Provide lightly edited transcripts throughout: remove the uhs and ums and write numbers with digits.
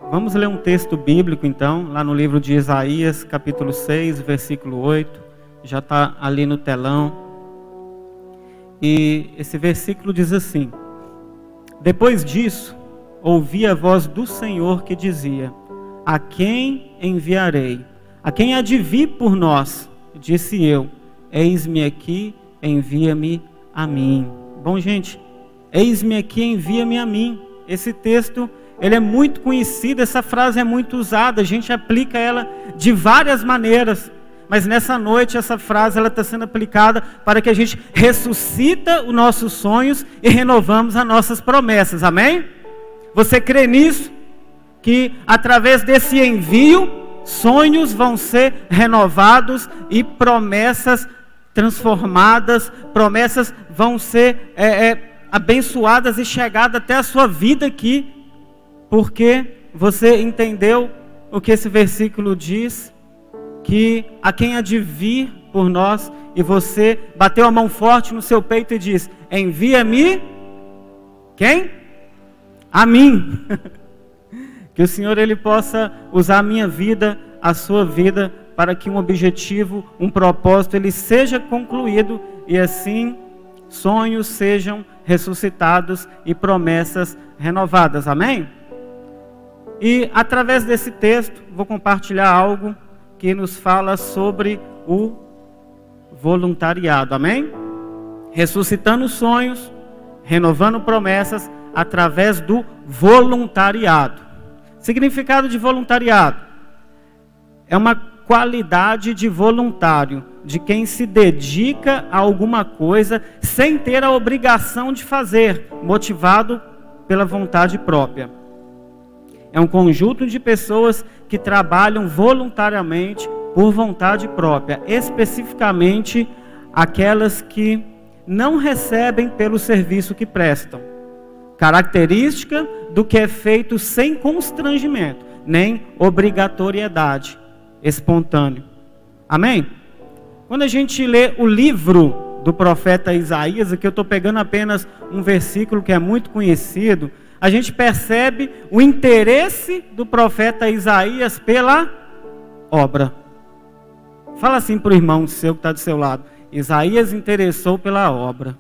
Vamos ler um texto bíblico então, lá no livro de Isaías, capítulo 6, versículo 8. Já está ali no telão. E esse versículo diz assim: Depois disso, ouvi a voz do Senhor que dizia: A quem enviarei? A quem há de vir por nós? Disse eu: Eis-me aqui, envia-me a mim. Bom, gente, eis-me aqui, envia-me a mim. Esse texto, ele é muito conhecido, essa frase é muito usada, a gente aplica ela de várias maneiras. Mas nessa noite, essa frase ela está sendo aplicada para que a gente ressuscita os nossos sonhos e renovamos as nossas promessas, amém? Você crê nisso? Que através desse envio, sonhos vão ser renovados e promessas transformadas, promessas vão ser abençoadas e chegadas até a sua vida aqui, porque você entendeu o que esse versículo diz, que a quem há de vir por nós, e você bateu a mão forte no seu peito e diz: envia-me, quem? A mim. Que o Senhor ele possa usar a minha vida, a sua vida, para que um objetivo, um propósito, ele seja concluído, e assim sonhos sejam ressuscitados e promessas renovadas, amém? E através desse texto, vou compartilhar algo que nos fala sobre o voluntariado, amém? Ressuscitando sonhos, renovando promessas através do voluntariado. Significado de voluntariado: é uma qualidade de voluntário, de quem se dedica a alguma coisa sem ter a obrigação de fazer, motivado pela vontade própria. É um conjunto de pessoas que trabalham voluntariamente por vontade própria, especificamente aquelas que não recebem pelo serviço que prestam. Característica do que é feito sem constrangimento, nem obrigatoriedade, espontâneo. Amém? Quando a gente lê o livro do profeta Isaías, aqui eu estou pegando apenas um versículo que é muito conhecido, a gente percebe o interesse do profeta Isaías pela obra. Fala assim para o irmão seu que está do seu lado: Isaías interessou pela obra.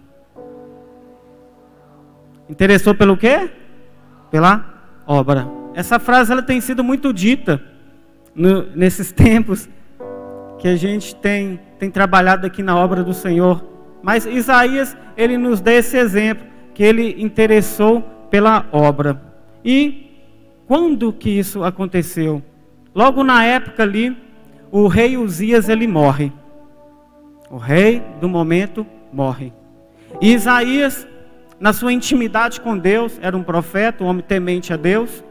Interessou pelo quê? Pela obra. Essa frase ela tem sido muito dita nesses tempos que a gente tem trabalhado aqui na obra do Senhor. Mas Isaías, ele nos dá esse exemplo, que ele interessou pela obra. E quando que isso aconteceu? Logo na época ali, o rei Uzias ele morre. O rei do momento morre. E Isaías, na sua intimidade com Deus, era um profeta, um homem temente a Deus,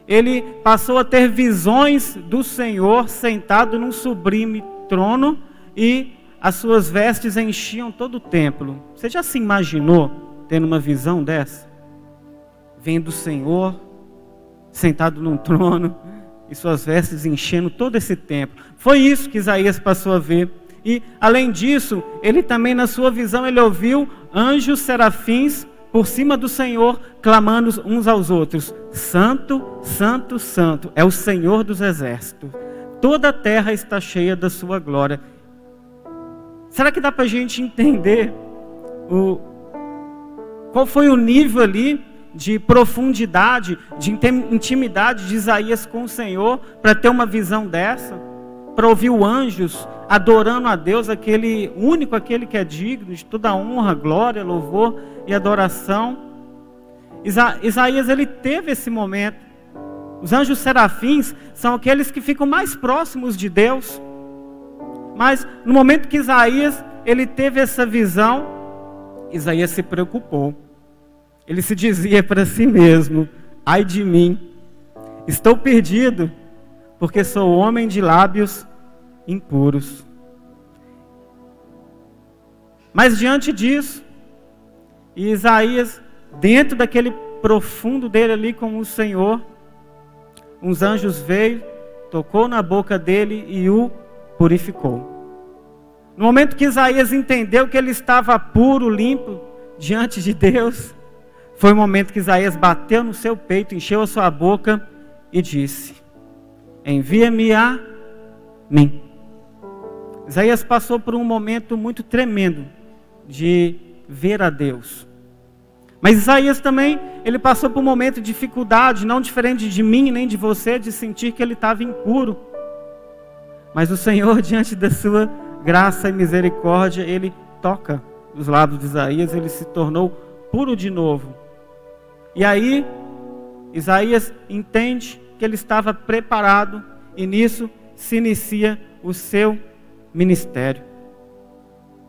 ele passou a ter visões do Senhor sentado num sublime trono, e as suas vestes enchiam todo o templo. Você já se imaginou tendo uma visão dessa? Vendo o Senhor sentado num trono e suas vestes enchendo todo esse templo. Foi isso que Isaías passou a ver. E além disso, ele também na sua visão, ele ouviu anjos serafins por cima do Senhor, clamando uns aos outros: Santo, Santo, Santo, é o Senhor dos exércitos. Toda a terra está cheia da sua glória. Será que dá para a gente entender qual foi o nível ali de profundidade, de intimidade de Isaías com o Senhor, para ter uma visão dessa? Para ouvir os anjos adorando a Deus, aquele único, aquele que é digno de toda honra, glória, louvor e adoração. Isaías ele teve esse momento. Os anjos serafins são aqueles que ficam mais próximos de Deus. Mas no momento que Isaías ele teve essa visão, Isaías se preocupou. Ele se dizia para si mesmo: ai de mim, estou perdido, porque sou homem de lábios impuros. Mas diante disso, Isaías, dentro daquele profundo dele ali com o Senhor, uns anjos veio, tocou na boca dele e o purificou. No momento que Isaías entendeu que ele estava puro, limpo, diante de Deus, foi o momento que Isaías bateu no seu peito, encheu a sua boca e disse: envia-me a mim. Isaías passou por um momento muito tremendo de ver a Deus. Mas Isaías também, ele passou por um momento de dificuldade, não diferente de mim nem de você, de sentir que ele estava impuro. Mas o Senhor, diante da sua graça e misericórdia, ele toca os lábios de Isaías, ele se tornou puro de novo. E aí, Isaías entende que ele estava preparado e nisso se inicia o seu ministério.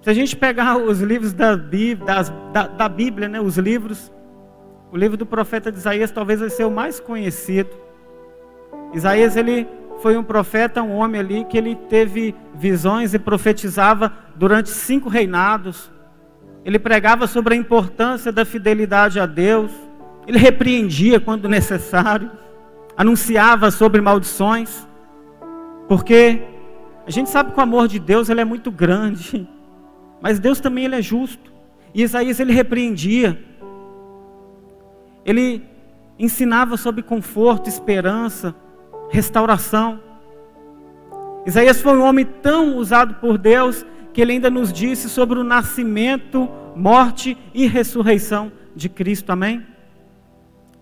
Se a gente pegar os livros da Bíblia, né, os livros, o livro do profeta de Isaías talvez vai ser o mais conhecido. Isaías, ele foi um profeta, um homem ali que ele teve visões e profetizava durante 5 reinados. Ele pregava sobre a importância da fidelidade a Deus. Ele repreendia quando necessário, anunciava sobre maldições, porque a gente sabe que o amor de Deus ele é muito grande, mas Deus também ele é justo. E Isaías ele repreendia, ele ensinava sobre conforto, esperança, restauração. Isaías foi um homem tão usado por Deus que ele ainda nos disse sobre o nascimento, morte e ressurreição de Cristo, amém?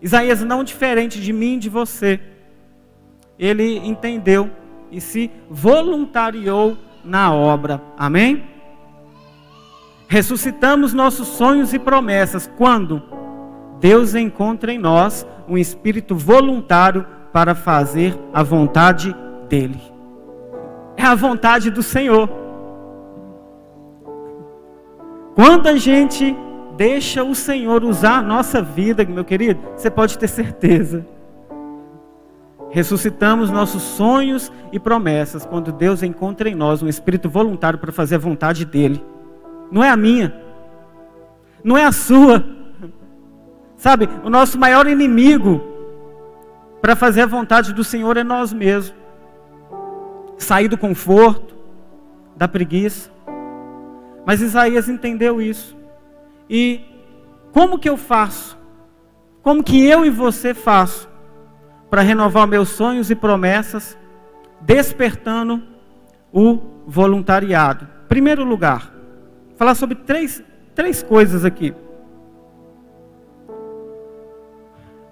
Isaías, não diferente de mim e de você, ele entendeu e se voluntariou na obra, amém? Ressuscitamos nossos sonhos e promessas quando Deus encontra em nós um espírito voluntário para fazer a vontade dele. É a vontade do Senhor. Quando a gente deixa o Senhor usar a nossa vida, meu querido, você pode ter certeza. Ressuscitamos nossos sonhos e promessas quando Deus encontra em nós um espírito voluntário para fazer a vontade dele. Não é a minha, não é a sua. Sabe, o nosso maior inimigo para fazer a vontade do Senhor é nós mesmos. Sair do conforto, da preguiça. Mas Isaías entendeu isso. E como que eu faço? Como que eu e você faço para renovar meus sonhos e promessas, despertando o voluntariado? Primeiro lugar, falar sobre três coisas aqui.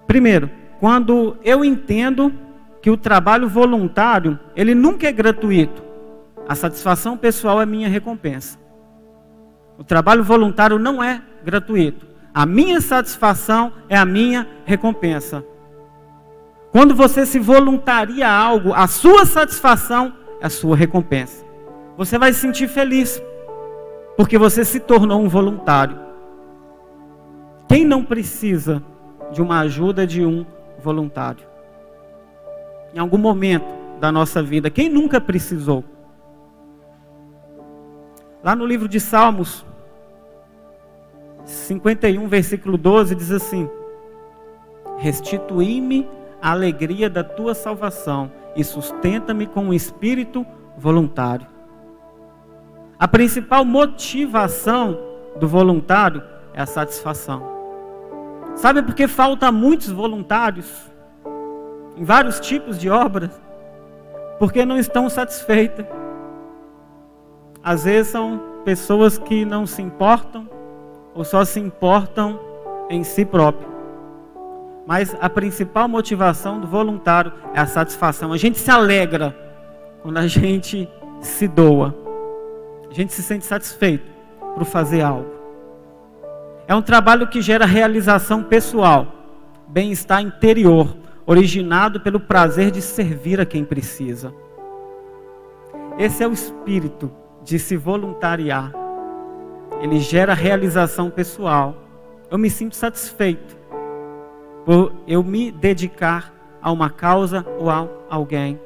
Primeiro, quando eu entendo que o trabalho voluntário, ele nunca é gratuito. A satisfação pessoal é minha recompensa. O trabalho voluntário não é gratuito. A minha satisfação é a minha recompensa. Quando você se voluntaria a algo, a sua satisfação é a sua recompensa. Você vai se sentir feliz, porque você se tornou um voluntário. Quem não precisa de uma ajuda de um voluntário? Em algum momento da nossa vida, quem nunca precisou? Lá no livro de Salmos 51, versículo 12, diz assim: restitui-me a alegria da tua salvação e sustenta-me com um espírito voluntário. A principal motivação do voluntário é a satisfação. Sabe por que falta muitos voluntários em vários tipos de obras? Porque não estão satisfeitas. Às vezes são pessoas que não se importam ou só se importam em si próprio. Mas a principal motivação do voluntário é a satisfação. A gente se alegra quando a gente se doa. A gente se sente satisfeito por fazer algo. É um trabalho que gera realização pessoal, bem-estar interior, originado pelo prazer de servir a quem precisa. Esse é o espírito de se voluntariar. Ele gera realização pessoal. Eu me sinto satisfeito por eu me dedicar a uma causa ou a alguém.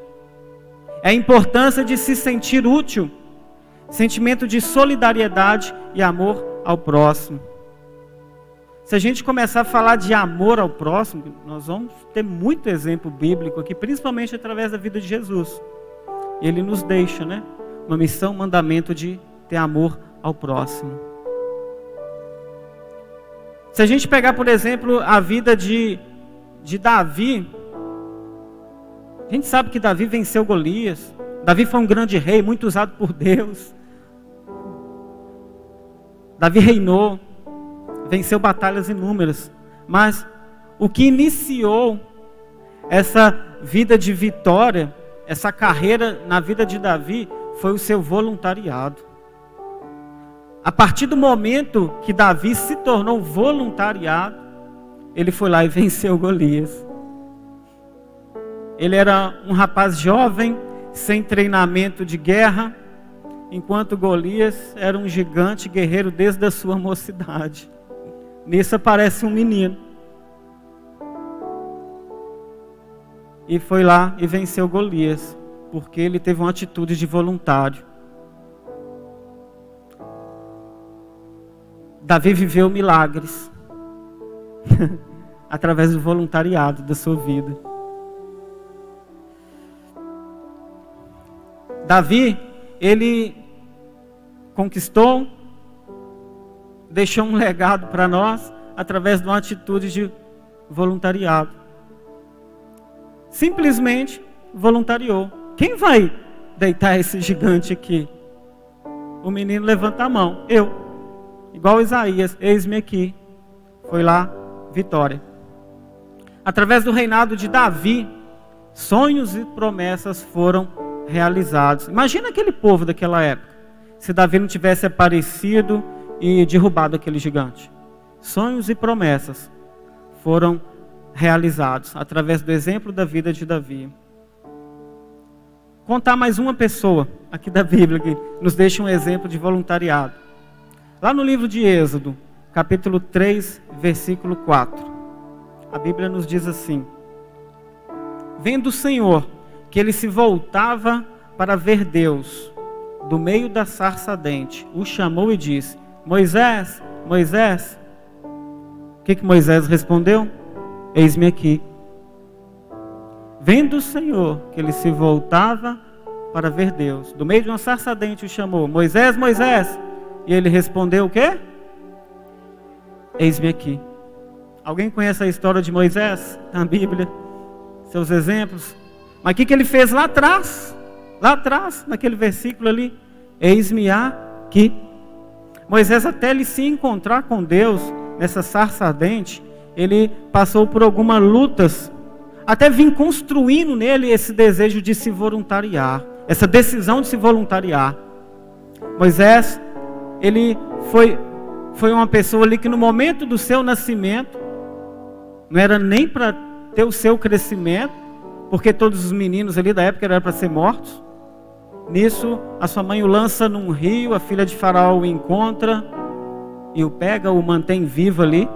É a importância de se sentir útil, sentimento de solidariedade e amor ao próximo. Se a gente começar a falar de amor ao próximo, nós vamos ter muito exemplo bíblico aqui, principalmente através da vida de Jesus. Ele nos deixa, né, uma missão, um mandamento de ter amor ao próximo. Se a gente pegar, por exemplo, a vida de Davi, A gente sabe que Davi venceu Golias. Davi foi um grande rei, muito usado por Deus. Davi reinou, venceu batalhas inúmeras. Mas o que iniciou essa vida de vitória, essa carreira na vida de Davi, foi o seu voluntariado. A partir do momento que Davi se tornou voluntariado, ele foi lá e venceu Golias. Ele era um rapaz jovem, sem treinamento de guerra, enquanto Golias era um gigante guerreiro desde a sua mocidade. Nisso aparece um menino. E foi lá e venceu Golias, porque ele teve uma atitude de voluntário. Davi viveu milagres através do voluntariado da sua vida. Davi, ele conquistou, deixou um legado para nós através de uma atitude de voluntariado. Simplesmente voluntariou. Quem vai deitar esse gigante aqui? O menino levanta a mão. Eu. Igual Isaías, eis-me aqui. Foi lá, vitória. Através do reinado de Davi, sonhos e promessas foram realizados. Imagina aquele povo daquela época, se Davi não tivesse aparecido e derrubado aquele gigante. Sonhos e promessas foram realizados através do exemplo da vida de Davi. Contar mais uma pessoa aqui da Bíblia que nos deixa um exemplo de voluntariado. Lá no livro de Êxodo, capítulo 3, versículo 4. A Bíblia nos diz assim: vendo o Senhor que ele se voltava para ver Deus, do meio da sarça ardente, o chamou e disse: Moisés, Moisés. O que Moisés respondeu? Eis-me aqui. Vendo o Senhor que ele se voltava para ver Deus, do meio de uma sarça ardente o chamou: Moisés, Moisés. E ele respondeu o quê? Eis-me aqui. Alguém conhece a história de Moisés na Bíblia? Seus exemplos? Mas o que ele fez lá atrás? Lá atrás, naquele versículo ali: eis-me aqui. Moisés, até ele se encontrar com Deus nessa sarça ardente, ele passou por algumas lutas, até vir construindo nele esse desejo de se voluntariar, essa decisão de se voluntariar. Moisés, ele foi uma pessoa ali que no momento do seu nascimento, não era nem para ter o seu crescimento, porque todos os meninos ali da época eram para ser mortos. Nisso, a sua mãe o lança num rio, a filha de Faraó o encontra e o pega, o mantém vivo ali.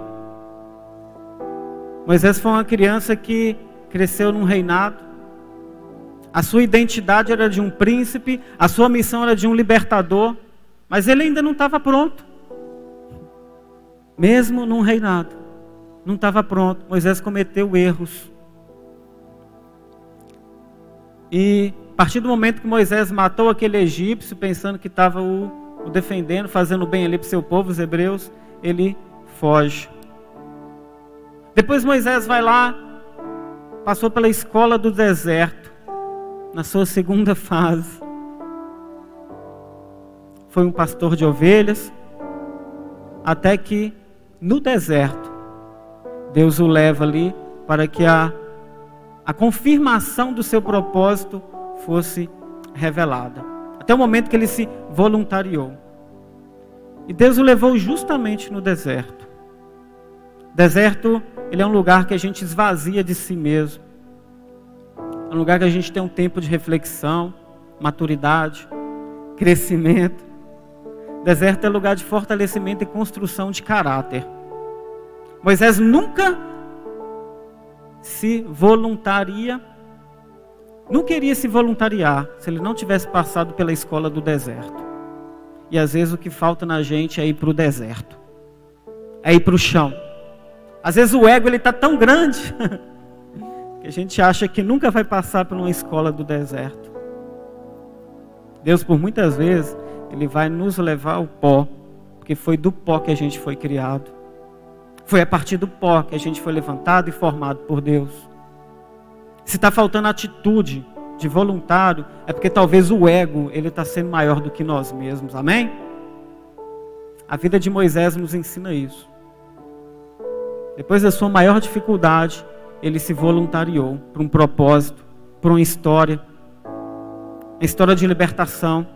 Moisés foi uma criança que cresceu num reinado. A sua identidade era de um príncipe, a sua missão era de um libertador, mas ele ainda não estava pronto. Mesmo num reinado, não estava pronto. Moisés cometeu erros. E a partir do momento que Moisés matou aquele egípcio, pensando que estava o defendendo, fazendo bem ali para o seu povo, os hebreus, ele foge. Depois Moisés vai lá, passou pela escola do deserto, na sua segunda fase. Foi um pastor de ovelhas, até que no deserto, Deus o leva ali para que a confirmação do seu propósito fosse revelada. Até o momento que ele se voluntariou. E Deus o levou justamente no deserto. Deserto, ele é um lugar que a gente esvazia de si mesmo. É um lugar que a gente tem um tempo de reflexão, maturidade, crescimento. Deserto é lugar de fortalecimento e construção de caráter. Moisés nunca se voluntaria, não queria se voluntariar se ele não tivesse passado pela escola do deserto. E às vezes o que falta na gente é ir para o deserto, é ir para o chão. Às vezes o ego está tão grande que a gente acha que nunca vai passar por uma escola do deserto. Deus, por muitas vezes, Ele vai nos levar ao pó, porque foi do pó que a gente foi criado. Foi a partir do pó que a gente foi levantado e formado por Deus. Se está faltando atitude de voluntário, é porque talvez o ego, ele está sendo maior do que nós mesmos, amém? A vida de Moisés nos ensina isso. Depois da sua maior dificuldade, ele se voluntariou para um propósito, para uma história de libertação,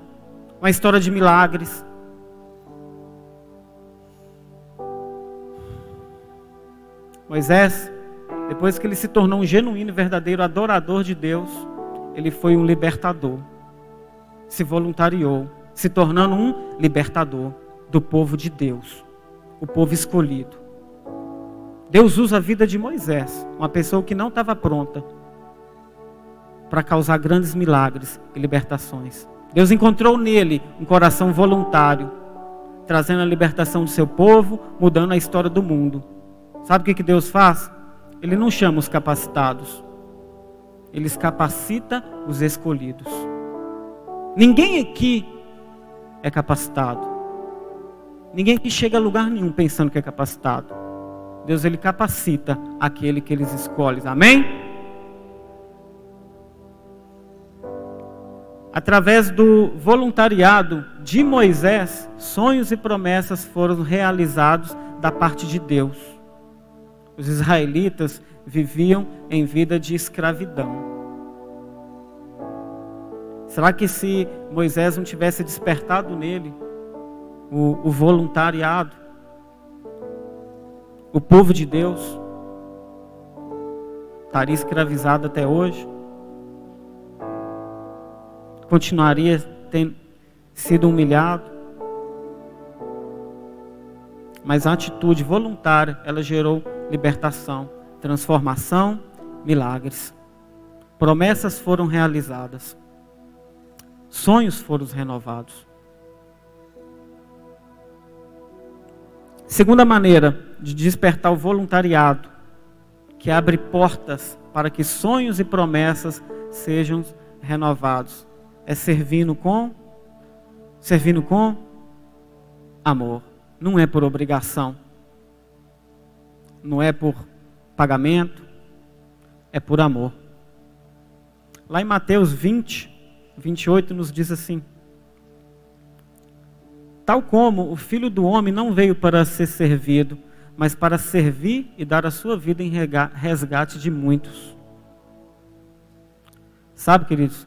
uma história de milagres. Moisés, depois que ele se tornou um genuíno e verdadeiro adorador de Deus, ele foi um libertador. Se voluntariou, se tornando um libertador do povo de Deus, o povo escolhido. Deus usa a vida de Moisés, uma pessoa que não estava pronta para causar grandes milagres e libertações. Deus encontrou nele um coração voluntário, trazendo a libertação do seu povo, mudando a história do mundo. Sabe o que Deus faz? Ele não chama os capacitados, Ele capacita os escolhidos. Ninguém aqui é capacitado. Ninguém que chega a lugar nenhum pensando que é capacitado. Deus, Ele capacita aquele que eles escolhem. Amém? Através do voluntariado de Moisés, sonhos e promessas foram realizados da parte de Deus. Os israelitas viviam em vida de escravidão. Será que se Moisés não tivesse despertado nele o voluntariado, o povo de Deus estaria escravizado até hoje? Continuaria tendo sido humilhado? Mas a atitude voluntária, ela gerou libertação, transformação, milagres. Promessas foram realizadas. Sonhos foram renovados. Segunda maneira de despertar o voluntariado, que abre portas para que sonhos e promessas sejam renovados, é servindo com amor. Não é por obrigação, não é por pagamento, é por amor. Lá em Mateus 20, 28 nos diz assim: tal como o Filho do Homem não veio para ser servido, mas para servir e dar a sua vida em resgate de muitos. Sabe, queridos,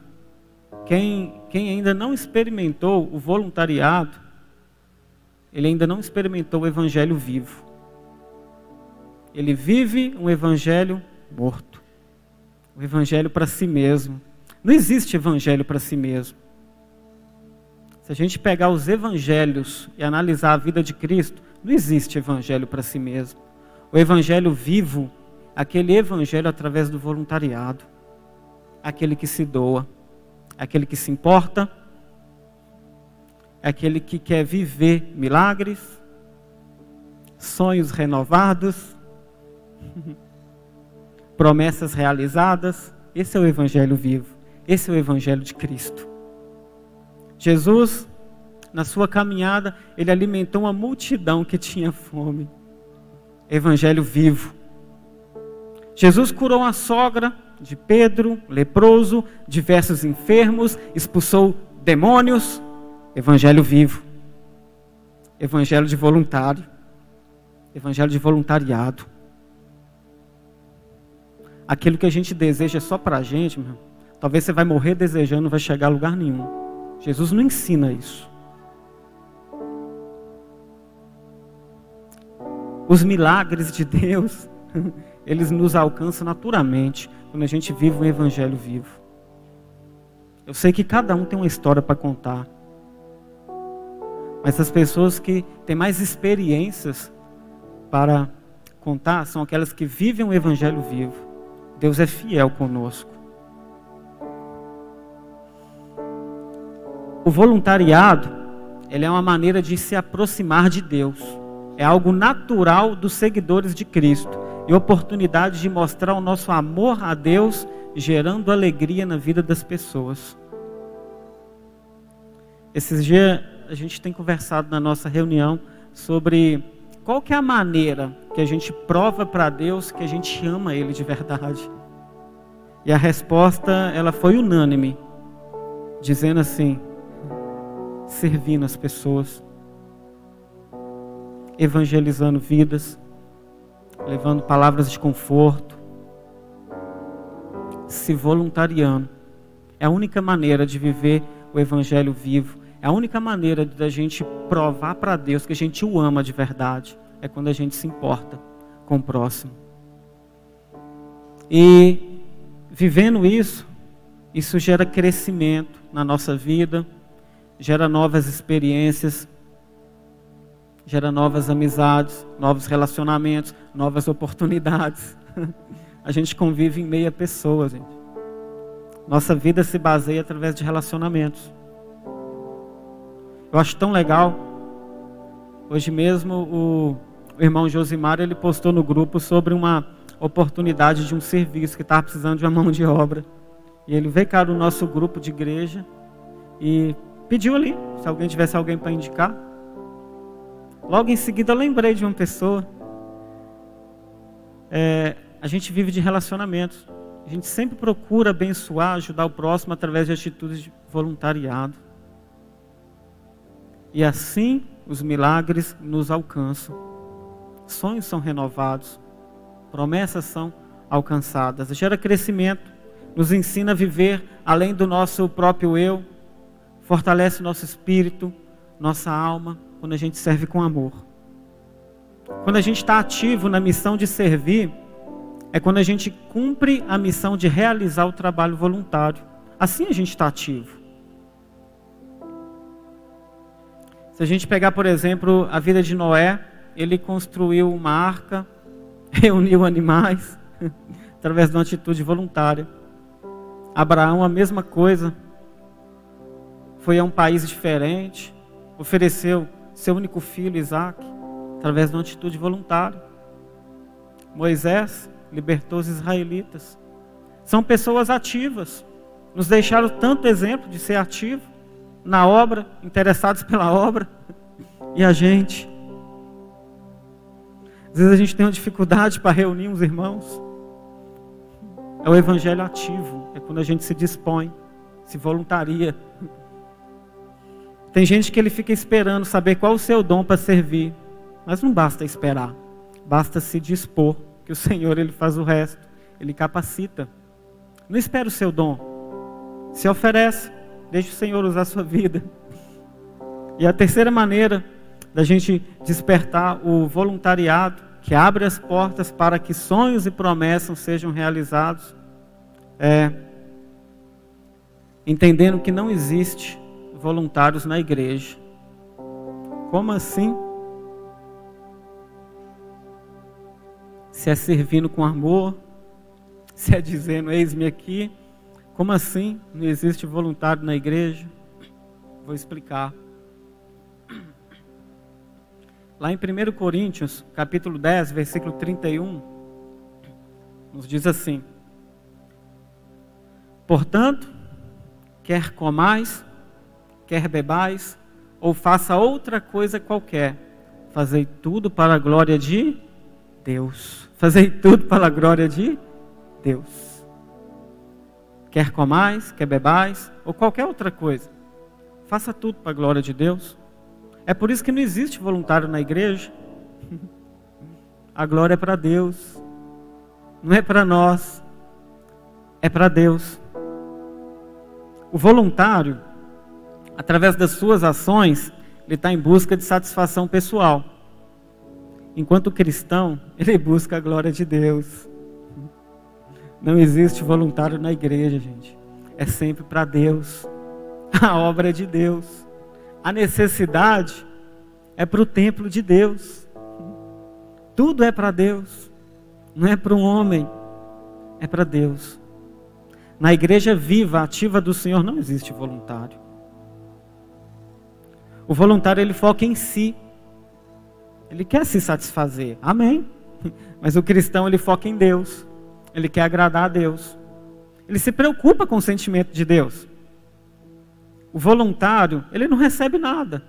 quem ainda não experimentou o voluntariado, ele ainda não experimentou o evangelho vivo. Ele vive um evangelho morto. O evangelho para si mesmo. Não existe evangelho para si mesmo. Se a gente pegar os evangelhos e analisar a vida de Cristo, não existe evangelho para si mesmo. O evangelho vivo, aquele evangelho através do voluntariado, aquele que se doa, aquele que se importa, aquele que quer viver milagres, sonhos renovados, promessas realizadas. Esse é o evangelho vivo, esse é o evangelho de Cristo. Jesus, na sua caminhada, ele alimentou uma multidão que tinha fome. Evangelho vivo. Jesus curou a sogra de Pedro, leproso, diversos enfermos, expulsou demônios. Evangelho vivo. Evangelho de voluntário. Evangelho de voluntariado. Aquilo que a gente deseja só pra gente, meu, talvez você vai morrer desejando, não vai chegar a lugar nenhum. Jesus não ensina isso. Os milagres de Deus, eles nos alcançam naturalmente quando a gente vive um evangelho vivo. Eu sei que cada um tem uma história para contar, mas as pessoas que têm mais experiências para contar são aquelas que vivem um evangelho vivo. Deus é fiel conosco. O voluntariado, ele é uma maneira de se aproximar de Deus. É algo natural dos seguidores de Cristo e oportunidade de mostrar o nosso amor a Deus, gerando alegria na vida das pessoas. Esses dias a gente tem conversado na nossa reunião sobre qual que é a maneira que a gente prova para Deus que a gente ama Ele de verdade. E a resposta, ela foi unânime, dizendo assim: servindo as pessoas, evangelizando vidas, levando palavras de conforto, se voluntariando. É a única maneira de viver o evangelho vivo. É a única maneira da gente provar para Deus que a gente o ama de verdade. É quando a gente se importa com o próximo. E vivendo isso gera crescimento na nossa vida, gera novas experiências, gera novas amizades, novos relacionamentos, novas oportunidades. A gente convive em meio a pessoas, gente. Nossa vida se baseia através de relacionamentos. Eu acho tão legal. Hoje mesmo o irmão Josimar, ele postou no grupo sobre uma oportunidade de um serviço que estava precisando de uma mão de obra. E ele veio cá no nosso grupo de igreja e pediu ali, se alguém tivesse alguém para indicar. Logo em seguida eu lembrei de uma pessoa. A gente vive de relacionamentos. A gente sempre procura abençoar, ajudar o próximo através de atitudes de voluntariado. E assim os milagres nos alcançam. Sonhos são renovados. Promessas são alcançadas. Gera crescimento. Nos ensina a viver além do nosso próprio eu. Fortalece o nosso espírito, nossa alma, quando a gente serve com amor. Quando a gente está ativo na missão de servir, é quando a gente cumpre a missão de realizar o trabalho voluntário. Assim a gente está ativo. Se a gente pegar, por exemplo, a vida de Noé, ele construiu uma arca, reuniu animais, através de uma atitude voluntária. Abraão, a mesma coisa. Foi a um país diferente, ofereceu seu único filho, Isaac, através de uma atitude voluntária. Moisés libertou os israelitas. São pessoas ativas. Nos deixaram tanto exemplo de ser ativo na obra, interessados pela obra. E a gente? Às vezes a gente tem uma dificuldade para reunir os irmãos. É o evangelho ativo. É quando a gente se dispõe, se voluntaria. Tem gente que ele fica esperando saber qual o seu dom para servir. Mas não basta esperar. Basta se dispor. Que o Senhor, ele faz o resto. Ele capacita. Não espera o seu dom. Se oferece. Deixa o Senhor usar a sua vida. E a terceira maneira da gente despertar o voluntariado, que abre as portas para que sonhos e promessas sejam realizados, é entendendo que não existe voluntários na igreja. Como assim? Se é servindo com amor, se é dizendo, eis-me aqui. Como assim? Não existe voluntário na igreja? Vou explicar. Lá em 1 Coríntios, capítulo 10, versículo 31, nos diz assim: portanto, quer comais, quer bebais, ou faça outra coisa qualquer, fazei tudo para a glória de Deus. Fazei tudo para a glória de Deus. Quer comais, quer bebais, ou qualquer outra coisa, faça tudo para a glória de Deus. É por isso que não existe voluntário na igreja. A glória é para Deus. Não é para nós. É para Deus. O voluntário, através das suas ações, ele está em busca de satisfação pessoal. Enquanto o cristão, ele busca a glória de Deus. Não existe voluntário na igreja, gente. É sempre para Deus. A obra é de Deus. A necessidade é para o templo de Deus. Tudo é para Deus. Não é para um homem. É para Deus. Na igreja viva, ativa do Senhor, não existe voluntário. O voluntário, ele foca em si. Ele quer se satisfazer. Amém. Mas o cristão, ele foca em Deus. Ele quer agradar a Deus. Ele se preocupa com o sentimento de Deus. O voluntário, ele não recebe nada.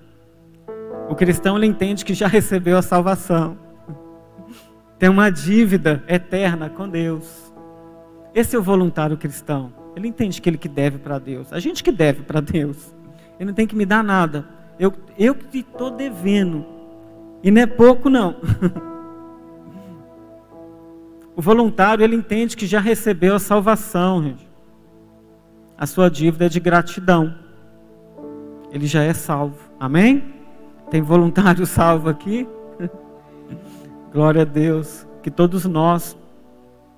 O cristão, ele entende que já recebeu a salvação. Tem uma dívida eterna com Deus. Esse é o voluntário cristão. Ele entende que ele que deve para Deus. A gente que deve para Deus. Ele não tem que me dar nada. Eu que estou devendo. E não é pouco, não. O voluntário, ele entende que já recebeu a salvação, gente. A sua dívida é de gratidão. Ele já é salvo. Amém? Tem voluntário salvo aqui? Glória a Deus. Que todos nós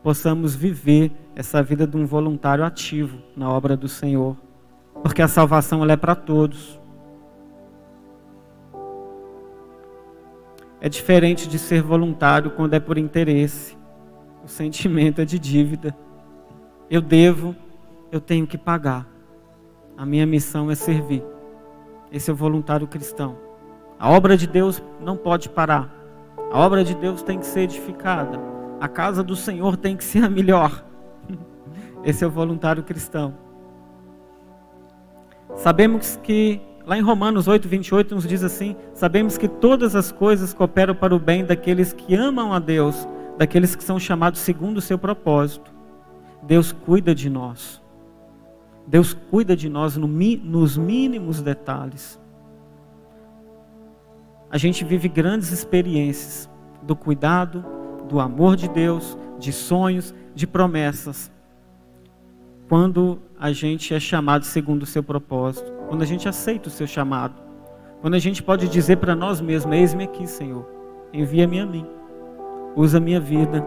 possamos viver essa vida de um voluntário ativo na obra do Senhor. Porque a salvação ela é para todos. É diferente de ser voluntário quando é por interesse. O sentimento é de dívida. Eu devo, eu tenho que pagar. A minha missão é servir. Esse é o voluntário cristão. A obra de Deus não pode parar. A obra de Deus tem que ser edificada. A casa do Senhor tem que ser a melhor. Esse é o voluntário cristão. Sabemos que, lá em Romanos 8:28 nos diz assim: sabemos que todas as coisas cooperam para o bem daqueles que amam a Deus, daqueles que são chamados segundo o seu propósito. Deus cuida de nós. Deus cuida de nós nos mínimos detalhes. A gente vive grandes experiências do cuidado, do amor de Deus, de sonhos, de promessas. Quando a gente é chamado segundo o seu propósito, quando a gente aceita o seu chamado, quando a gente pode dizer para nós mesmos: eis-me aqui, Senhor, envia-me a mim, usa a minha vida,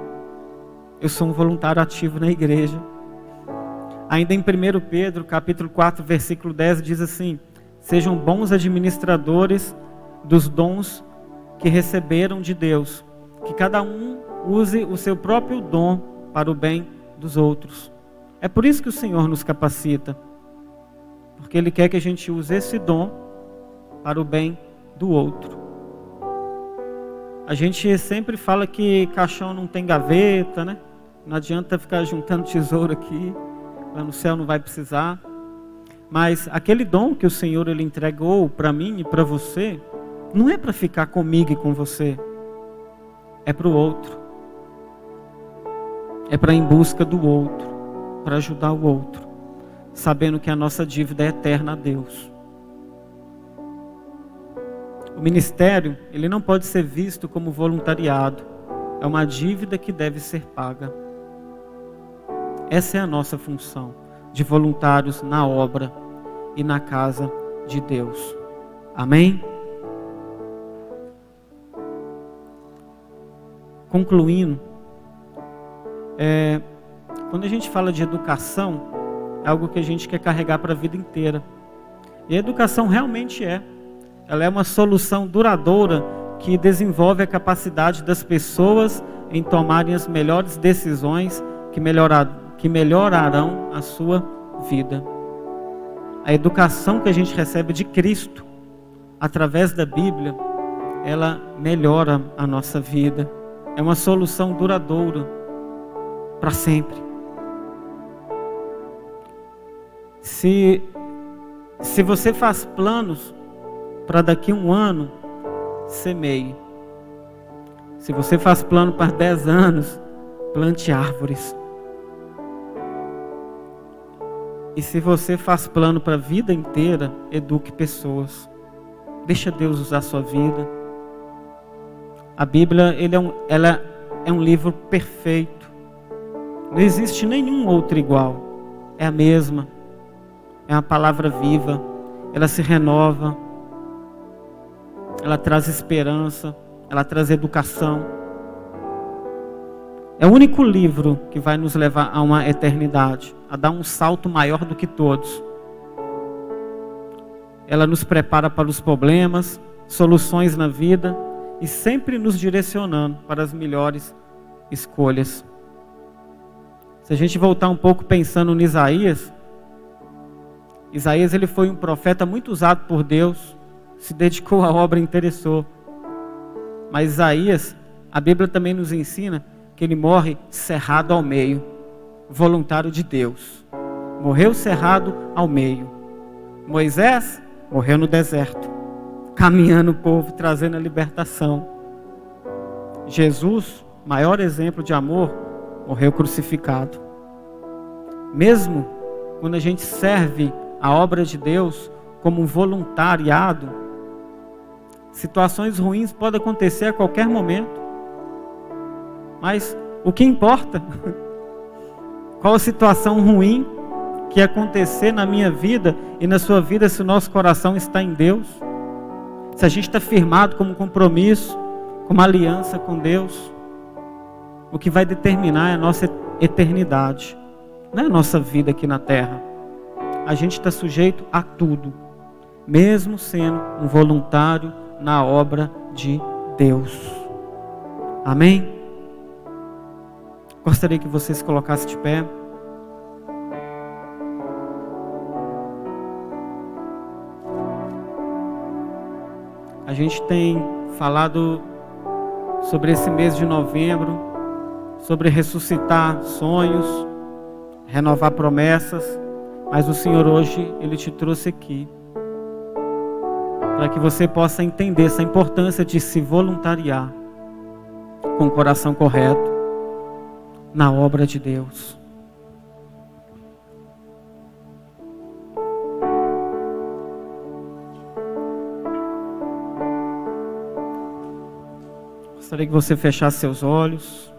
eu sou um voluntário ativo na igreja. Ainda em 1 Pedro, capítulo 4, versículo 10, diz assim: sejam bons administradores dos dons que receberam de Deus, que cada um use o seu próprio dom para o bem dos outros. É por isso que o Senhor nos capacita, porque Ele quer que a gente use esse dom para o bem do outro. A gente sempre fala que caixão não tem gaveta, né? Não adianta ficar juntando tesouro aqui, lá no céu não vai precisar. Mas aquele dom que o Senhor Ele entregou para mim e para você, não é para ficar comigo e com você, é para o outro. É para ir em busca do outro, para ajudar o outro, sabendo que a nossa dívida é eterna a Deus. O ministério, ele não pode ser visto como voluntariado, é uma dívida que deve ser paga. Essa é a nossa função, de voluntários na obra e na casa de Deus. Amém? Concluindo, quando a gente fala de educação, é algo que a gente quer carregar para a vida inteira. E a educação realmente ela é uma solução duradoura que desenvolve a capacidade das pessoas em tomarem as melhores decisões que melhorarão a sua vida. A educação que a gente recebe de Cristo, através da Bíblia, ela melhora a nossa vida. É uma solução duradoura para sempre. Se você faz planos para daqui a um ano, semeie. Se você faz plano para 10 anos, plante árvores. E se você faz plano para a vida inteira, eduque pessoas. Deixa Deus usar a sua vida. A Bíblia, ela é um livro perfeito. Não existe nenhum outro igual. É a mesma. É uma palavra viva. Ela se renova. Ela traz esperança. Ela traz educação. É o único livro que vai nos levar a uma eternidade, a dar um salto maior do que todos. Ela nos prepara para os problemas, soluções na vida e sempre nos direcionando para as melhores escolhas. Se a gente voltar um pouco pensando em Isaías, ele foi um profeta muito usado por Deus, se dedicou à obra e interessou. Mas Isaías, a Bíblia também nos ensina que ele morre cerrado ao meio, voluntário de Deus. Morreu cerrado ao meio. Moisés morreu no deserto, caminhando o povo, trazendo a libertação. Jesus, maior exemplo de amor, morreu crucificado. mesmo quando a gente serve a obra de Deus como um voluntariado, situações ruins podem acontecer a qualquer momento. Mas o que importa? Qual a situação ruim que acontecer na minha vida e na sua vida, se o nosso coração está em Deus? Se a gente está firmado como compromisso, como aliança com Deus, o que vai determinar é a nossa eternidade, não é a nossa vida aqui na terra. A gente está sujeito a tudo, mesmo sendo um voluntário na obra de Deus. Amém? Gostaria que você se colocasse de pé. A gente tem falado sobre esse mês de novembro, sobre ressuscitar sonhos, renovar promessas, mas o Senhor hoje, Ele te trouxe aqui para que você possa entender essa importância de se voluntariar com o coração correto na obra de Deus. Gostaria que você fechasse seus olhos.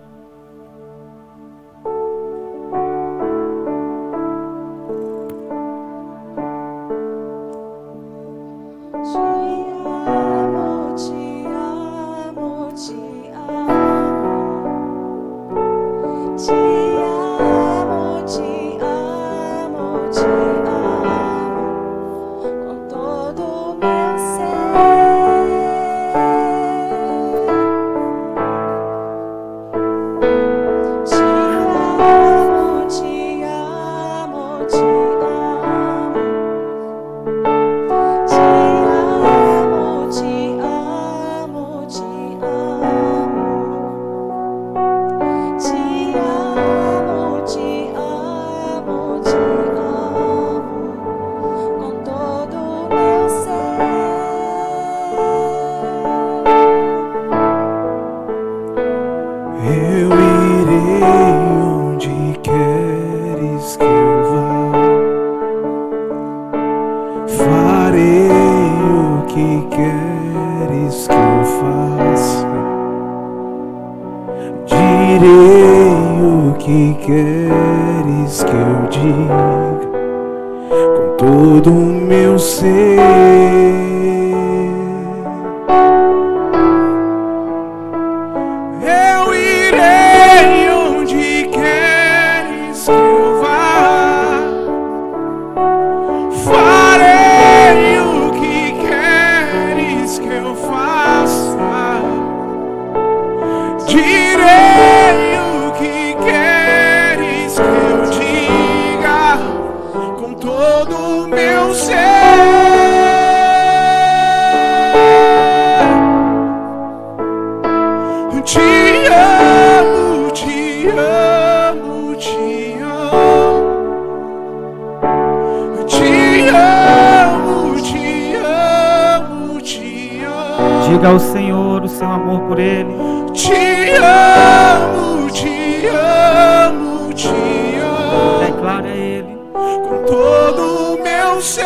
Diga ao Senhor o seu amor por Ele. Te amo, te amo, te amo. Declare a Ele com todo o meu ser.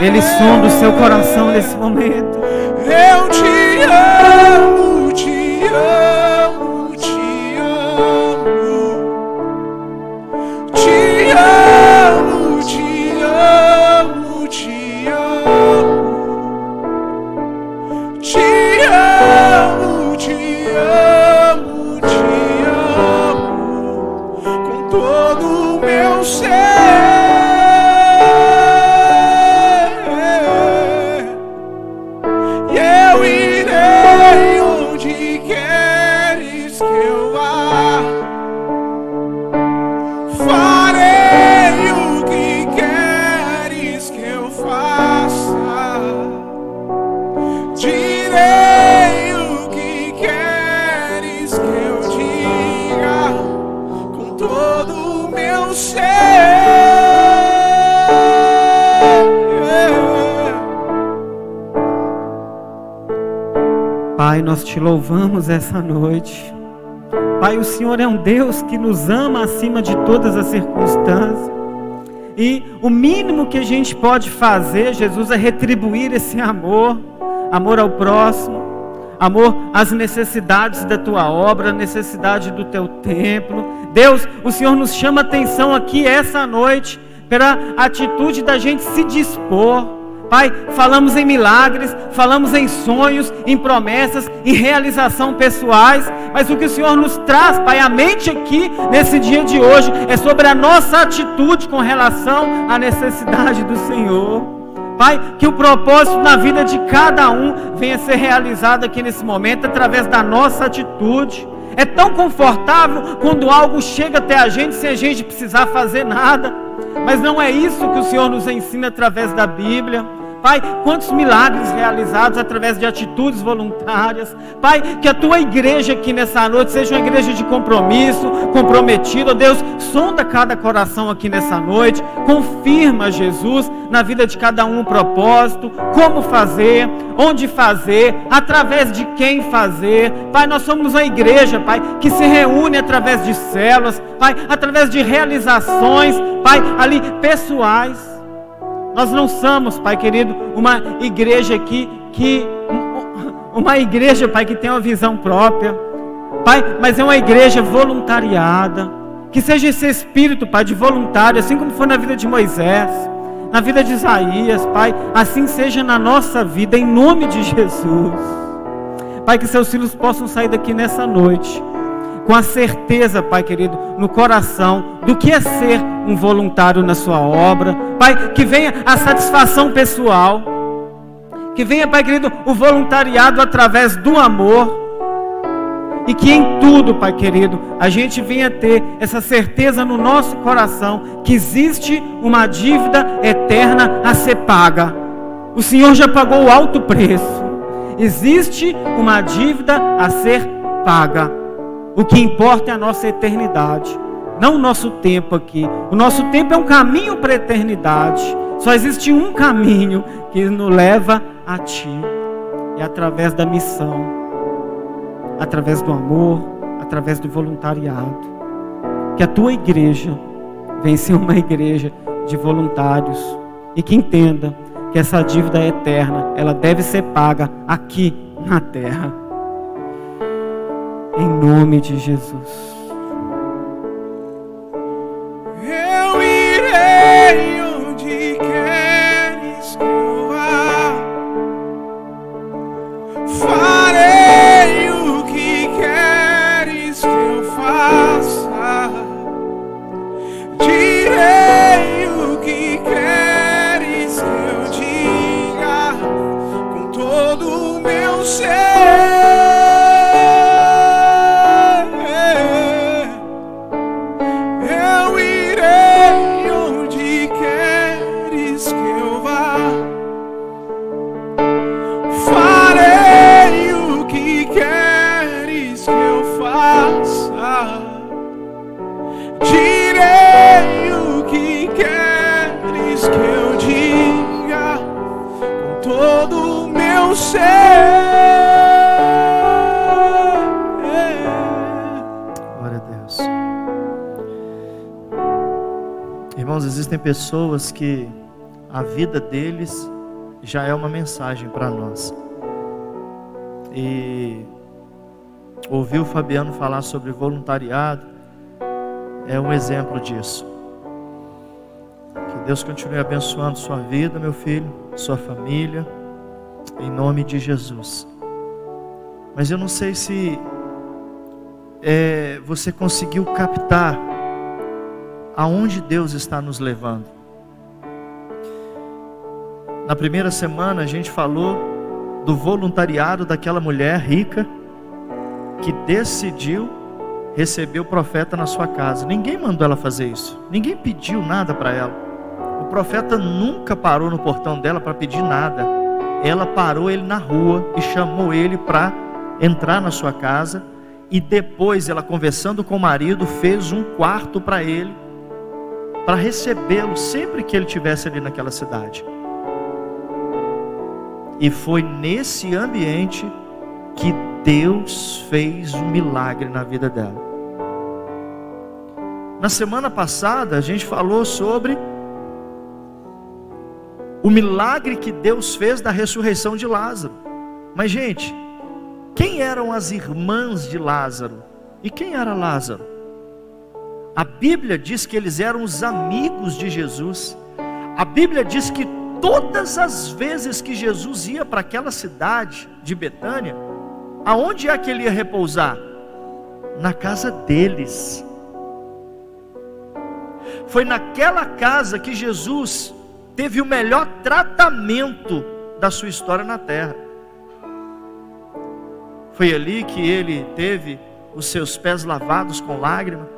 Ele sonda o seu coração nesse momento. Eu te amo, te amo, te amo. Te amo, te amo, te amo. Te amo, te amo, te amo. Com todo o meu ser. Pai, nós te louvamos essa noite, Pai, o Senhor é um Deus que nos ama acima de todas as circunstâncias. E o mínimo que a gente pode fazer, Jesus, é retribuir esse amor. Amor ao próximo, amor às necessidades da tua obra, necessidade do teu templo. Deus, o Senhor nos chama a atenção aqui essa noite pela atitude da gente se dispor. Pai, falamos em milagres, falamos em sonhos, em promessas, em realização pessoais, mas o que o Senhor nos traz, Pai, a mente aqui, nesse dia de hoje, é sobre a nossa atitude com relação à necessidade do Senhor. Pai, que o propósito na vida de cada um venha a ser realizado aqui nesse momento, através da nossa atitude. É tão confortável quando algo chega até a gente sem a gente precisar fazer nada, mas não é isso que o Senhor nos ensina através da Bíblia. Pai, quantos milagres realizados através de atitudes voluntárias. Pai, que a tua igreja aqui nessa noite seja uma igreja de compromisso, comprometida. Deus, sonda cada coração aqui nessa noite. Confirma, Jesus, na vida de cada um o propósito, como fazer, onde fazer, através de quem fazer. Pai, nós somos uma igreja, Pai, que se reúne através de células, Pai, através de realizações, Pai, ali pessoais. Nós não somos, Pai querido, uma igreja aqui uma igreja, Pai, que tem uma visão própria, Pai, mas é uma igreja voluntariada. Que seja esse espírito, Pai, de voluntário, assim como foi na vida de Moisés, na vida de Isaías, Pai, assim seja na nossa vida, em nome de Jesus. Pai, que seus filhos possam sair daqui nessa noite com a certeza, Pai querido, no coração, do que é ser um voluntário na sua obra. Pai, que venha a satisfação pessoal, que venha, Pai querido, o voluntariado através do amor, e que em tudo, Pai querido, a gente venha ter essa certeza no nosso coração, que existe uma dívida eterna a ser paga. O Senhor já pagou o alto preço, existe uma dívida a ser paga. O que importa é a nossa eternidade, não o nosso tempo aqui. O nosso tempo é um caminho para a eternidade. Só existe um caminho que nos leva a Ti. É através da missão, através do amor, através do voluntariado. Que a Tua igreja venha ser uma igreja de voluntários. E que entenda que essa dívida é eterna, ela deve ser paga aqui na terra. Em nome de Jesus. Eu irei onde queres que eu vá. Farei o que queres que eu faça. Direi o que queres que eu diga com todo o meu ser. Glória a Deus. Irmãos, existem pessoas que a vida deles já é uma mensagem para nós. E ouvir o Fabiano falar sobre voluntariado é um exemplo disso. Que Deus continue abençoando sua vida, meu filho, sua família, em nome de Jesus. Mas eu não sei se você conseguiu captar aonde Deus está nos levando. Na primeira semana a gente falou do voluntariado daquela mulher rica que decidiu receber o profeta na sua casa. Ninguém mandou ela fazer isso, ninguém pediu nada para ela. O profeta nunca parou no portão dela para pedir nada. Ela parou ele na rua e chamou ele para entrar na sua casa. E depois ela, conversando com o marido, fez um quarto para ele, para recebê-lo sempre que ele estivesse ali naquela cidade. E foi nesse ambiente que Deus fez um milagre na vida dela. Na semana passada a gente falou sobre o milagre que Deus fez da ressurreição de Lázaro. Mas gente, quem eram as irmãs de Lázaro? E quem era Lázaro? A Bíblia diz que eles eram os amigos de Jesus. A Bíblia diz que todas as vezes que Jesus ia para aquela cidade de Betânia, aonde é que ele ia repousar? Na casa deles. Foi naquela casa que Jesus teve o melhor tratamento da sua história na terra. Foi ali que ele teve os seus pés lavados com lágrimas,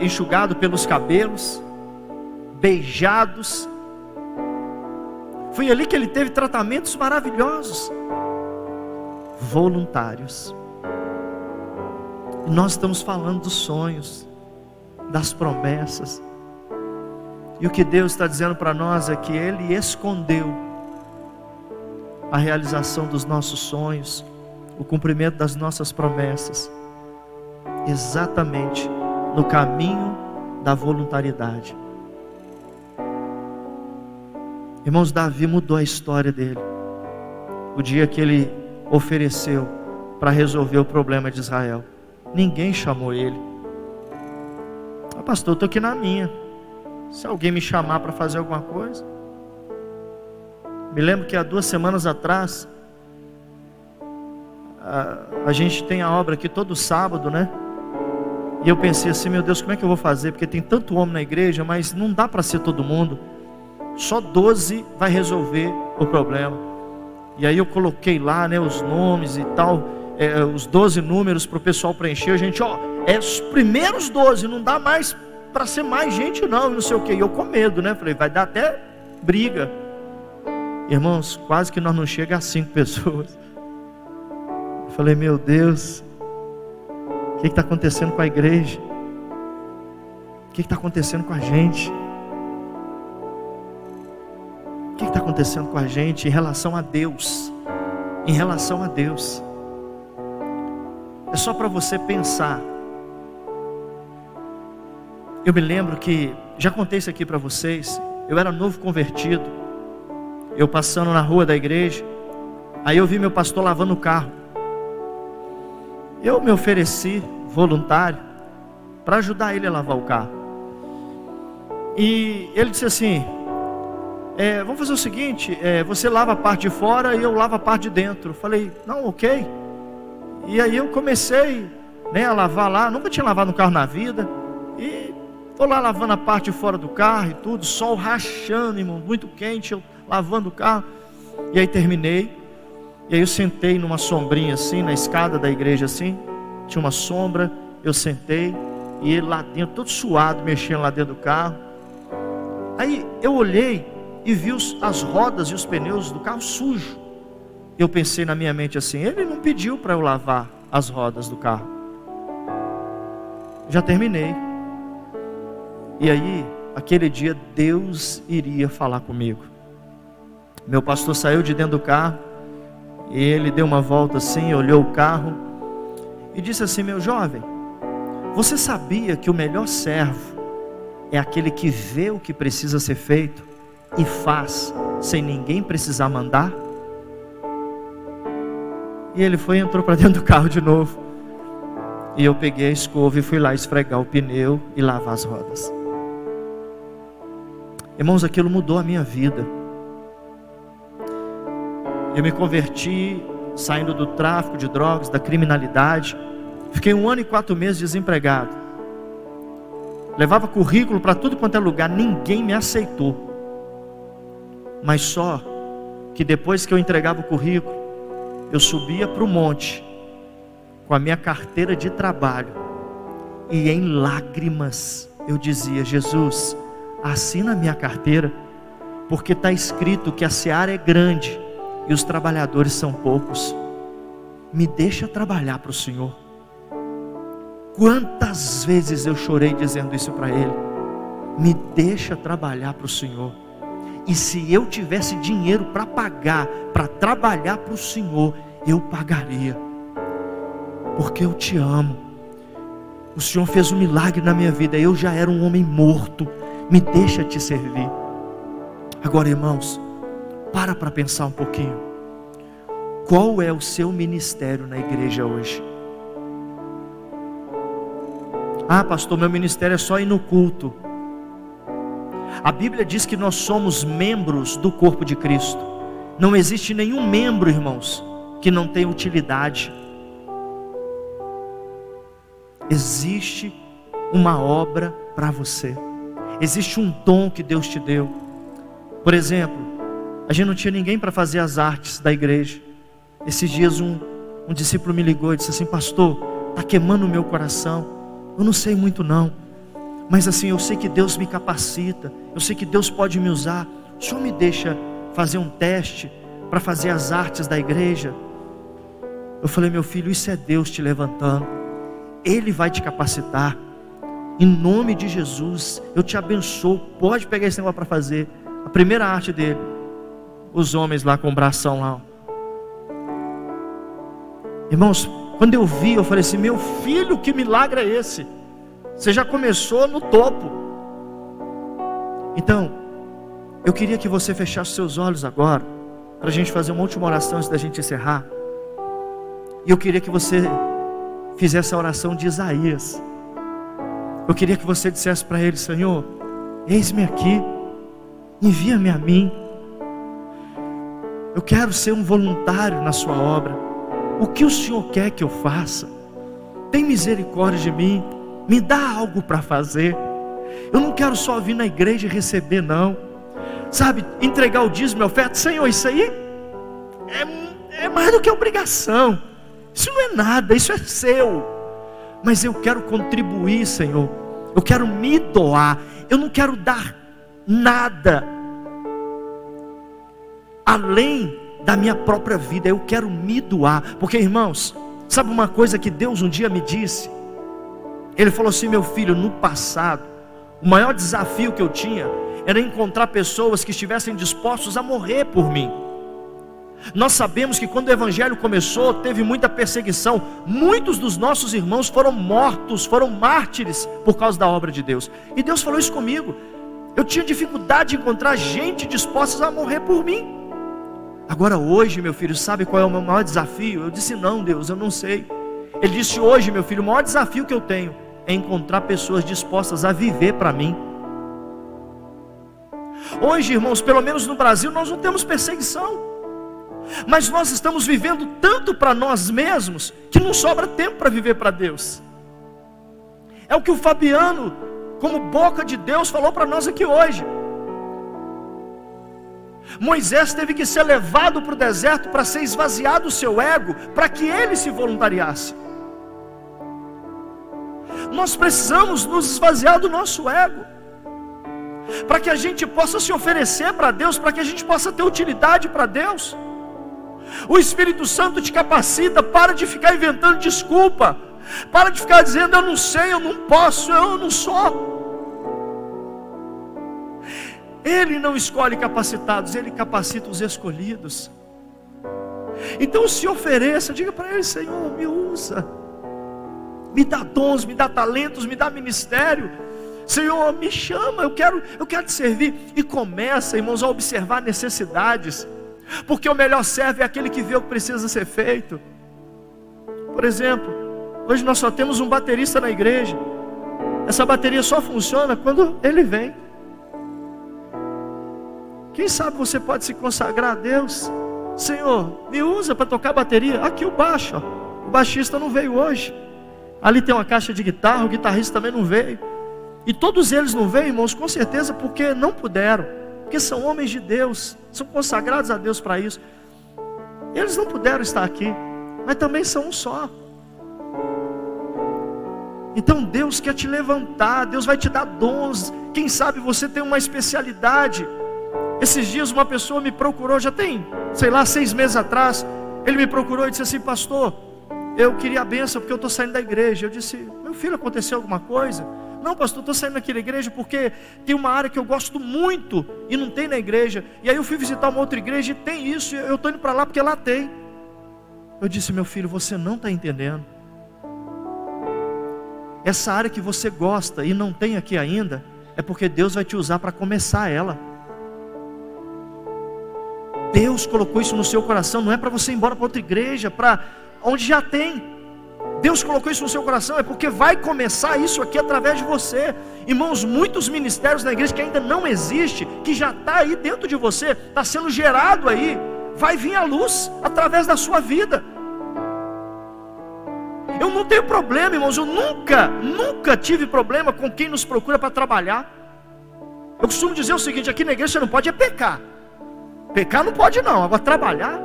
enxugado pelos cabelos, beijados. Foi ali que ele teve tratamentos maravilhosos, voluntários. E nós estamos falando dos sonhos, das promessas. E o que Deus está dizendo para nós é que Ele escondeu a realização dos nossos sonhos, o cumprimento das nossas promessas, exatamente no caminho da voluntariedade. Irmãos, Davi mudou a história dele o dia que ele ofereceu para resolver o problema de Israel. Ninguém chamou ele. Pastor, eu estou aqui na minha. Se alguém me chamar para fazer alguma coisa. Me lembro que há 2 semanas atrás, a gente tem a obra aqui todo sábado, né? E eu pensei assim, meu Deus, como é que eu vou fazer? Porque tem tanto homem na igreja, mas não dá para ser todo mundo. Só 12 vai resolver o problema. E aí eu coloquei lá, né, os nomes e tal, os 12 números para o pessoal preencher. A gente, os primeiros 12, não dá mais para ser mais gente não sei o que. E eu com medo, né? Falei, vai dar até briga. Irmãos, quase que nós não chega a 5 pessoas. Eu falei, meu Deus, o que está acontecendo com a igreja? O que está acontecendo com a gente? O que está acontecendo com a gente em relação a Deus? Em relação a Deus. É só para você pensar. Eu me lembro que, já contei isso aqui para vocês, eu era novo convertido, eu passando na rua da igreja, aí eu vi meu pastor lavando o carro. Eu me ofereci voluntário para ajudar ele a lavar o carro. E ele disse assim, vamos fazer o seguinte, você lava a parte de fora e eu lavo a parte de dentro. Eu falei, não, ok. E aí eu comecei, né, a lavar lá, nunca tinha lavado um carro na vida. E estou lá lavando a parte de fora do carro e tudo, sol rachando, irmão, muito quente, eu lavando o carro. E aí terminei. E aí eu sentei numa sombrinha assim, na escada da igreja assim, tinha uma sombra, eu sentei, e ele lá dentro, todo suado, mexendo lá dentro do carro. Aí eu olhei e vi as rodas e os pneus do carro sujos. Eu pensei na minha mente assim, ele não pediu para eu lavar as rodas do carro. Já terminei. E aí, aquele dia, Deus iria falar comigo. Meu pastor saiu de dentro do carro, e ele deu uma volta assim, olhou o carro, e disse assim, meu jovem, você sabia que o melhor servo é aquele que vê o que precisa ser feito e faz, sem ninguém precisar mandar? E ele foi e entrou para dentro do carro de novo. E eu peguei a escova e fui lá esfregar o pneu e lavar as rodas. Irmãos, aquilo mudou a minha vida. Eu me converti, saindo do tráfico de drogas, da criminalidade. Fiquei 1 ano e 4 meses desempregado. Levava currículo para tudo quanto é lugar, ninguém me aceitou. Mas só que depois que eu entregava o currículo, eu subia para o monte com a minha carteira de trabalho e em lágrimas eu dizia, Jesus, assina a minha carteira, porque está escrito que a seara é grande e os trabalhadores são poucos. Me deixa trabalhar para o Senhor. Quantas vezes eu chorei dizendo isso para Ele. Me deixa trabalhar para o Senhor. E se eu tivesse dinheiro para pagar, para trabalhar para o Senhor, eu pagaria. porque eu te amo. O Senhor fez um milagre na minha vida, eu já era um homem morto, me deixa te servir. Agora, irmãos, para pensar um pouquinho. Qual é o seu ministério na igreja hoje? Ah, pastor, meu ministério é só ir no culto. A Bíblia diz que nós somos membros do corpo de Cristo. Não existe nenhum membro, irmãos, que não tenha utilidade. Existe uma obra para você. Existe um dom que Deus te deu. Por exemplo, a gente não tinha ninguém para fazer as artes da igreja. Esses dias um discípulo me ligou e disse assim: pastor, está queimando o meu coração. Eu não sei muito não, mas assim, eu sei que Deus me capacita, eu sei que Deus pode me usar. O Senhor me deixa fazer um teste para fazer as artes da igreja? Eu falei: meu filho, isso é Deus te levantando. Ele vai te capacitar. Em nome de Jesus, eu te abençoo. Pode pegar esse negócio para fazer. A primeira arte dele, os homens lá com o bração lá. Irmãos, quando eu vi, eu falei assim: meu filho, que milagre é esse? Você já começou no topo. Então, eu queria que você fechasse seus olhos agora, para a gente fazer uma última oração antes da gente encerrar. E eu queria que você fizesse a oração de Isaías. Eu queria que você dissesse para ele: Senhor, eis-me aqui, envia-me a mim. Eu quero ser um voluntário na sua obra. O que o Senhor quer que eu faça? Tem misericórdia de mim, me dá algo para fazer. Eu não quero só vir na igreja e receber não, sabe, entregar o dízimo e a oferta. Senhor, isso aí é mais do que obrigação, isso não é nada, isso é seu. Mas eu quero contribuir, Senhor, eu quero me doar. Eu não quero dar nada além da minha própria vida, eu quero me doar. Porque, irmãos, sabe uma coisa que Deus um dia me disse? Ele falou assim: meu filho, no passado, o maior desafio que eu tinha era encontrar pessoas que estivessem dispostos a morrer por mim. Nós sabemos que quando o evangelho começou, teve muita perseguição. Muitos dos nossos irmãos foram mortos, foram mártires por causa da obra de Deus. E Deus falou isso comigo. Eu tinha dificuldade de encontrar gente disposta a morrer por mim. Agora hoje, meu filho, sabe qual é o meu maior desafio? Eu disse: não, Deus, eu não sei. Ele disse: hoje, meu filho, o maior desafio que eu tenho é encontrar pessoas dispostas a viver para mim. Hoje, irmãos, pelo menos no Brasil, nós não temos perseguição, mas nós estamos vivendo tanto para nós mesmos, que não sobra tempo para viver para Deus. É o que o Fabiano, como boca de Deus, falou para nós aqui hoje. Moisés teve que ser levado para o deserto para ser esvaziado o seu ego, para que ele se voluntariasse. Nós precisamos nos esvaziar do nosso ego, para que a gente possa se oferecer para Deus, para que a gente possa ter utilidade para Deus. O Espírito Santo te capacita. Para de ficar inventando desculpa, para de ficar dizendo: eu não sei, eu não posso, eu não sou. Ele não escolhe capacitados, Ele capacita os escolhidos. Então se ofereça, diga para Ele: Senhor, me usa, me dá dons, me dá talentos, me dá ministério. Senhor, me chama, eu quero te servir. E começa, irmãos, a observar necessidades, porque o melhor servo é aquele que vê o que precisa ser feito. Por exemplo, hoje nós só temos um baterista na igreja. Essa bateria só funciona quando ele vem. Quem sabe você pode se consagrar a Deus: Senhor, me usa para tocar bateria. Aqui o baixo, ó. O baixista não veio hoje. Ali tem uma caixa de guitarra, o guitarrista também não veio. E todos eles não veio, irmãos, com certeza porque não puderam, porque são homens de Deus, são consagrados a Deus para isso. Eles não puderam estar aqui, mas também são um só. Então Deus quer te levantar, Deus vai te dar dons. Quem sabe você tem uma especialidade. Esses dias uma pessoa me procurou, já tem, 6 meses atrás. Ele me procurou e disse assim: pastor, eu queria a bênção porque eu estou saindo da igreja. Eu disse: meu filho, aconteceu alguma coisa? Não, pastor, estou saindo daquela igreja porque tem uma área que eu gosto muito e não tem na igreja. E aí eu fui visitar uma outra igreja e tem isso, e eu estou indo para lá porque lá tem. Eu disse: meu filho, você não está entendendo. essa área que você gosta e não tem aqui ainda, é porque Deus vai te usar para começar ela. Deus colocou isso no seu coração, não é para você ir embora para outra igreja, para onde já tem. Deus colocou isso no seu coração, é porque vai começar isso aqui através de você. Irmãos, muitos ministérios na igreja que ainda não existe, que já está aí dentro de você, está sendo gerado aí, vai vir à luz através da sua vida. Eu não tenho problema, irmãos, eu nunca tive problema com quem nos procura para trabalhar. Eu costumo dizer o seguinte, aqui na igreja você não pode é pecar. Pecar não pode não, agora trabalhar.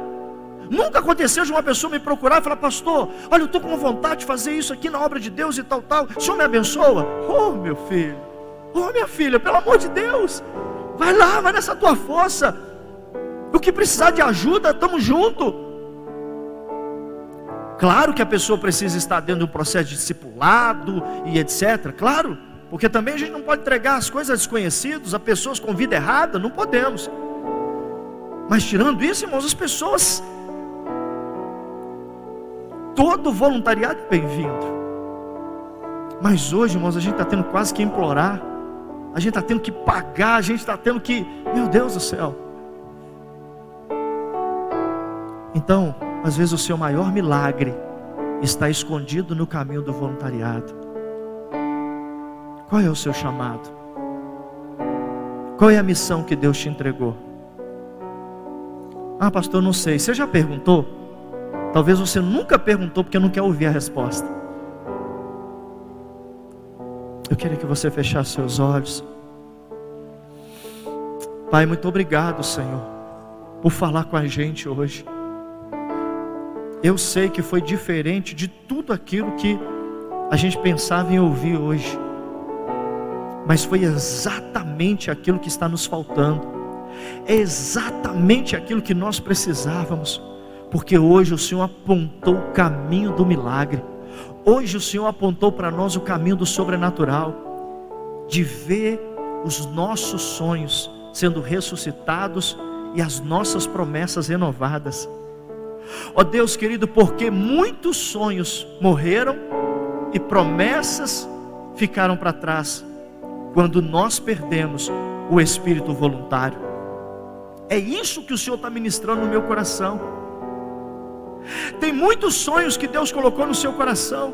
Nunca aconteceu de uma pessoa me procurar e falar: pastor, olha, eu estou com vontade de fazer isso aqui na obra de Deus e tal, o senhor me abençoa? Oh meu filho, oh minha filha, pelo amor de Deus, vai lá, vai nessa tua força. O que precisar de ajuda, estamos juntos. Claro que a pessoa precisa estar dentro de um processo de discipulado e etc, claro, porque também a gente não pode entregar as coisas a desconhecidos, a pessoas com vida errada, não podemos. Mas tirando isso, irmãos, as pessoas, todo voluntariado é bem-vindo. Mas hoje, irmãos, a gente está tendo quase que implorar, a gente está tendo que pagar, a gente está tendo que, meu Deus do céu. Então, às vezes o seu maior milagre está escondido no caminho do voluntariado. Qual é o seu chamado? Qual é a missão que Deus te entregou? Ah, pastor, não sei. Você já perguntou? Talvez você nunca perguntou porque não quer ouvir a resposta. Eu queria que você fechasse seus olhos. Pai, muito obrigado, Senhor, por falar com a gente hoje. Eu sei que foi diferente de tudo aquilo que a gente pensava em ouvir hoje, mas foi exatamente aquilo que está nos faltando. É exatamente aquilo que nós precisávamos, porque hoje o Senhor apontou o caminho do milagre. Hoje o Senhor apontou para nós o caminho do sobrenatural, de ver os nossos sonhos sendo ressuscitados e as nossas promessas renovadas. Ó Deus querido, porque muitos sonhos morreram e promessas ficaram para trás quando nós perdemos o espírito voluntário. É isso que o Senhor está ministrando no meu coração. Tem muitos sonhos que Deus colocou no seu coração,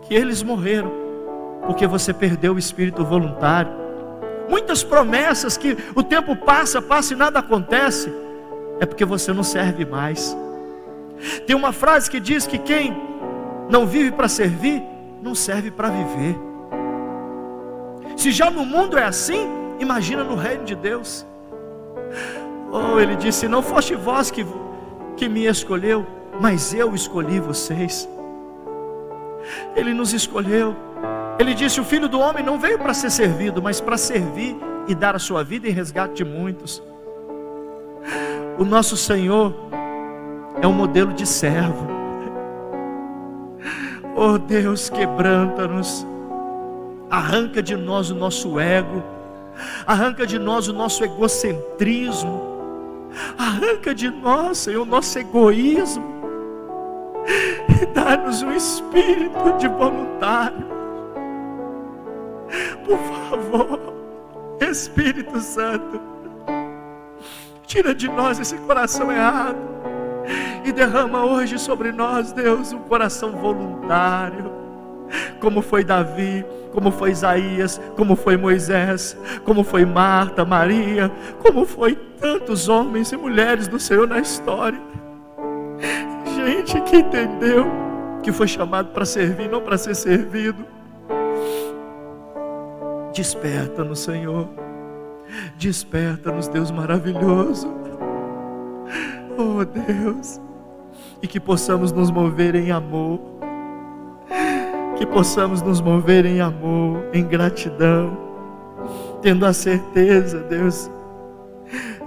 que eles morreram, porque você perdeu o espírito voluntário. Muitas promessas que o tempo passa e nada acontece, é porque você não serve mais. Tem uma frase que diz que quem não vive para servir, não serve para viver. Se já no mundo é assim, imagina no reino de Deus. Oh, ele disse: não foste vós que me escolheu, mas eu escolhi vocês. Ele nos escolheu. Ele disse: o Filho do Homem não veio para ser servido, mas para servir e dar a sua vida em resgate de muitos. O nosso Senhor é um modelo de servo. Oh Deus, quebranta-nos, arranca de nós o nosso ego, arranca de nós o nosso egocentrismo, arranca de nós, Senhor, o nosso egoísmo, e dá-nos um espírito de voluntário. Por favor, Espírito Santo, tira de nós esse coração errado e derrama hoje sobre nós, Deus, um coração voluntário, como foi Davi, como foi Isaías, como foi Moisés, como foi Marta, Maria, como foi tantos homens e mulheres do Senhor na história. Gente que entendeu que foi chamado para servir, não para ser servido. Desperta-nos, Senhor, desperta-nos, Deus maravilhoso. Oh Deus, e que possamos nos mover em amor, que possamos nos mover em amor, em gratidão, tendo a certeza, Deus,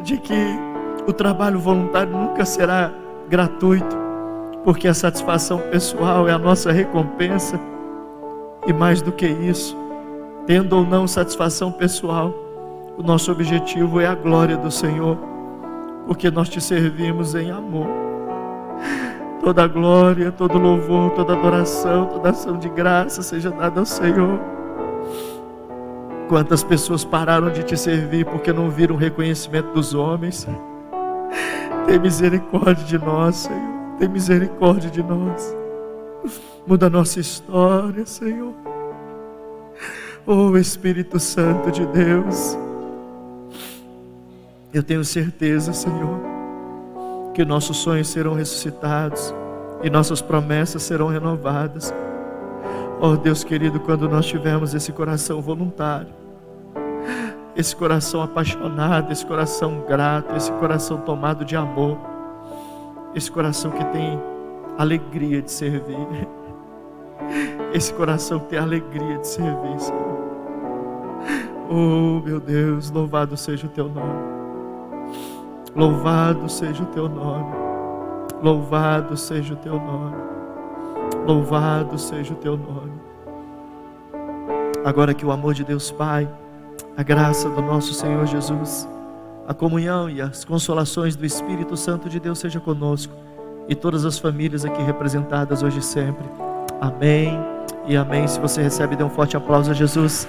de que o trabalho voluntário nunca será gratuito, porque a satisfação pessoal é a nossa recompensa. E mais do que isso, tendo ou não satisfação pessoal, o nosso objetivo é a glória do Senhor, porque nós te servimos em amor. Toda glória, todo louvor, toda adoração, toda ação de graça seja dada ao Senhor. Quantas pessoas pararam de te servir porque não viram o reconhecimento dos homens? Tem misericórdia de nós, Senhor. Tem misericórdia de nós. Muda a nossa história, Senhor. Oh, Espírito Santo de Deus, eu tenho certeza, Senhor, que nossos sonhos serão ressuscitados e nossas promessas serão renovadas. Oh, Deus querido, quando nós tivermos esse coração voluntário, esse coração apaixonado, esse coração grato, esse coração tomado de amor, esse coração que tem alegria de servir, esse coração que tem alegria de servir, Senhor. Oh, meu Deus, louvado seja o Teu nome. Louvado seja o Teu nome. Louvado seja o Teu nome. Louvado seja o Teu nome. Agora que o amor de Deus Pai, a graça do nosso Senhor Jesus, a comunhão e as consolações do Espírito Santo de Deus seja conosco e todas as famílias aqui representadas hoje e sempre. Amém e amém. Se você recebe, dê um forte aplauso a Jesus.